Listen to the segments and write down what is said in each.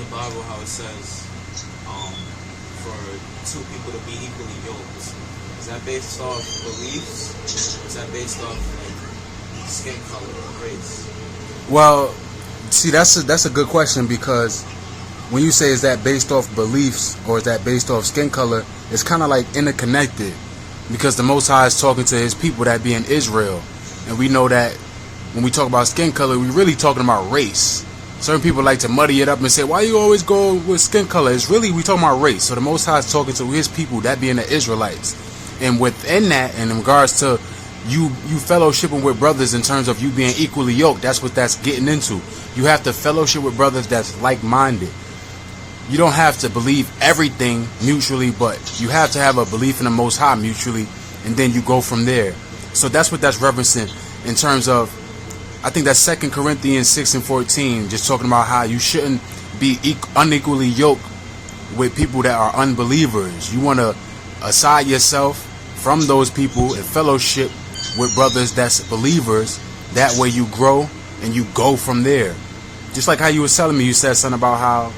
the Bible how it says for two people to be equally yoked. Is that based off beliefs? Or is that based off like skin color or race? Well, see, that's a good question, because when you say is that based off beliefs or is that based off skin color, it's kind of like interconnected, because the Most High is talking to his people that be in Israel, and we know that when we talk about skin color, we're really talking about race. Certain people like to muddy it up and say, why you always go with skin color? It's really, we talking about race. So the Most High is talking to his people that being the Israelites, and within that, and in regards to you fellowshipping with brothers in terms of you being equally yoked, that's what that's getting into. You have to fellowship with brothers that's like-minded. You don't have to believe everything mutually, but you have to have a belief in the Most High mutually, and then you go from there. So that's what that's referencing in terms of, I think that's 2 Corinthians 6:14, just talking about how you shouldn't be unequally yoked with people that are unbelievers. You want to aside yourself from those people and fellowship with brothers that's believers. That way you grow and you go from there. Just like how you was telling me, you said something about how,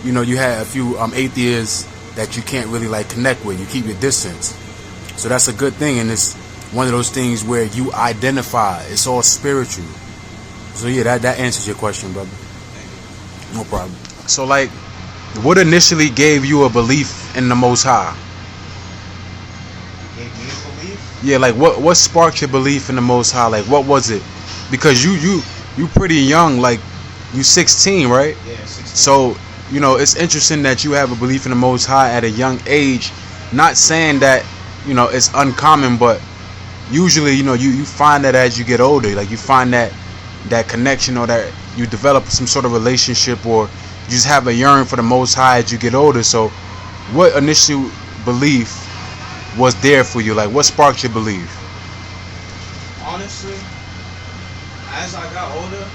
you know, you had a few atheists that you can't really like connect with. You keep your distance. So that's a good thing, and it's one of those things where you identify. It's all spiritual. So yeah, that answers your question, brother. No problem. So like, what initially gave you a belief in the Most High? Gave me a belief? Yeah, like what sparked your belief in the Most High? Like, what was it? Because you pretty young, like you 16, right? Yeah, 16. So, you know, it's interesting that you have a belief in the Most High at a young age. Not saying that, you know, it's uncommon, but usually, you know, you find that as you get older, like you find that connection, or that you develop some sort of relationship, or you just have a yearn for the Most High as you get older. So what initial belief was there for you? Like, what sparked your belief? Honestly, as I got older,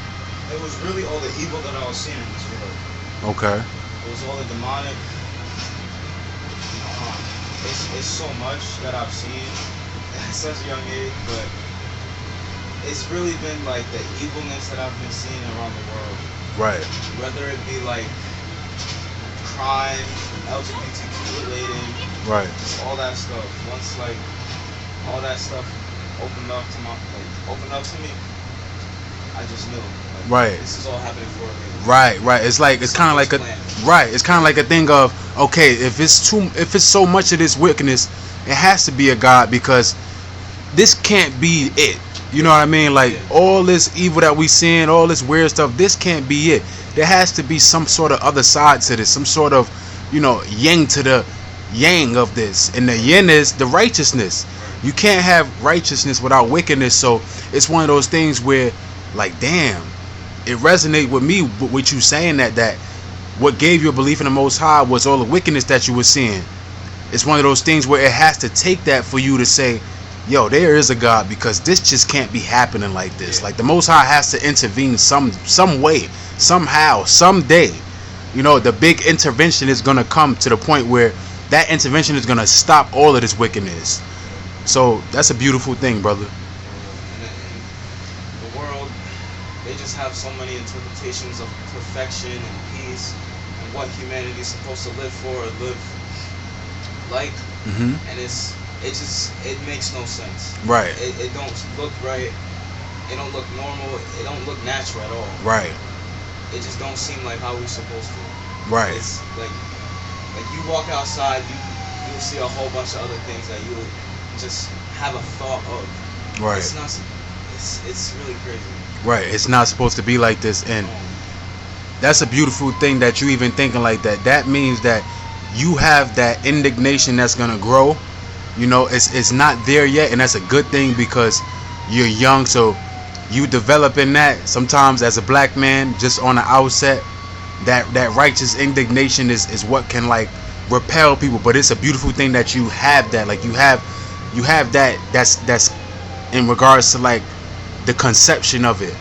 it was really all the evil that I was seeing in this world. Okay. It was all the demonic. It's so much that I've seen at such a young age, but it's really been like the evilness that I've been seeing around the world. Right. Whether it be like crime, LGBTQ related, Right. just all that stuff. Once like all that stuff opened up to me, I just knew. Like, Right. This is all happening for a reason. Right. It's like, it's kind of like it's kind of like a thing of, okay, if it's so much of this wickedness, it has to be a God, because this can't be it. You know what I mean? Like, all this evil that we seeing, all this weird stuff, this can't be it. There has to be some sort of other side to this, some sort of, you know, yin to the yang of this. And the yin is the righteousness. You can't have righteousness without wickedness. So it's one of those things where, like, damn, it resonates with me with you saying that what gave you a belief in the Most High was all the wickedness that you were seeing. It's one of those things where it has to take that for you to say, yo, there is a God, because this just can't be happening like this. Like, the Most High has to intervene some way, somehow, someday. You know, the big intervention is going to come to the point where that intervention is going to stop all of this wickedness. So that's a beautiful thing, brother. And the world, they just have so many interpretations of perfection and peace and what humanity is supposed to live for or live like. Mm-hmm. And it makes no sense. Right. It don't look right. It don't look normal. It don't look natural at all. Right. It just don't seem like how we're supposed to. Right. It's like you walk outside, you'll see a whole bunch of other things that you'll just have a thought of. Right. It's not. It's really crazy. Right. It's not supposed to be like this, and that's a beautiful thing that you even thinking like that. That means that you have that indignation that's gonna grow. You know, it's not there yet, and that's a good thing, because you're young, so you developing that. Sometimes as a black man, just on the outset, that righteous indignation is what can like repel people. But it's a beautiful thing that you have that. Like, you have that. That's in regards to like the conception of it.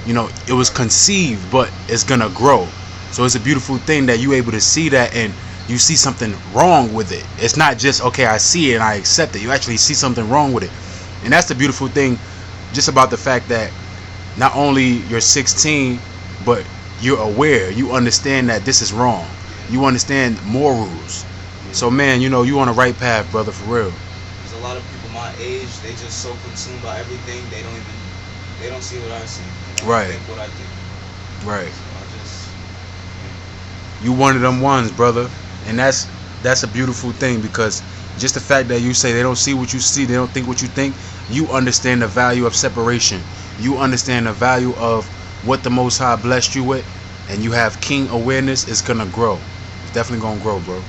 You know, it was conceived, but it's gonna grow. So it's a beautiful thing that you able to see that, and you see something wrong with it. It's not just, okay, I see it and I accept it. You actually see something wrong with it. And that's the beautiful thing just about the fact that not only you're 16, but you're aware. You understand that this is wrong. You understand morals. So man, you know, you on the right path, brother, for real. There's a lot of people my age. They just so consumed by everything. They don't see what I see. They don't Right. think what I think. Right. So I just. You one of them ones, brother. And that's a beautiful thing, because just the fact that you say they don't see what you see, they don't think what you think, you understand the value of separation. You understand the value of what the Most High blessed you with, and you have king awareness. It's gonna grow. It's definitely gonna grow, bro.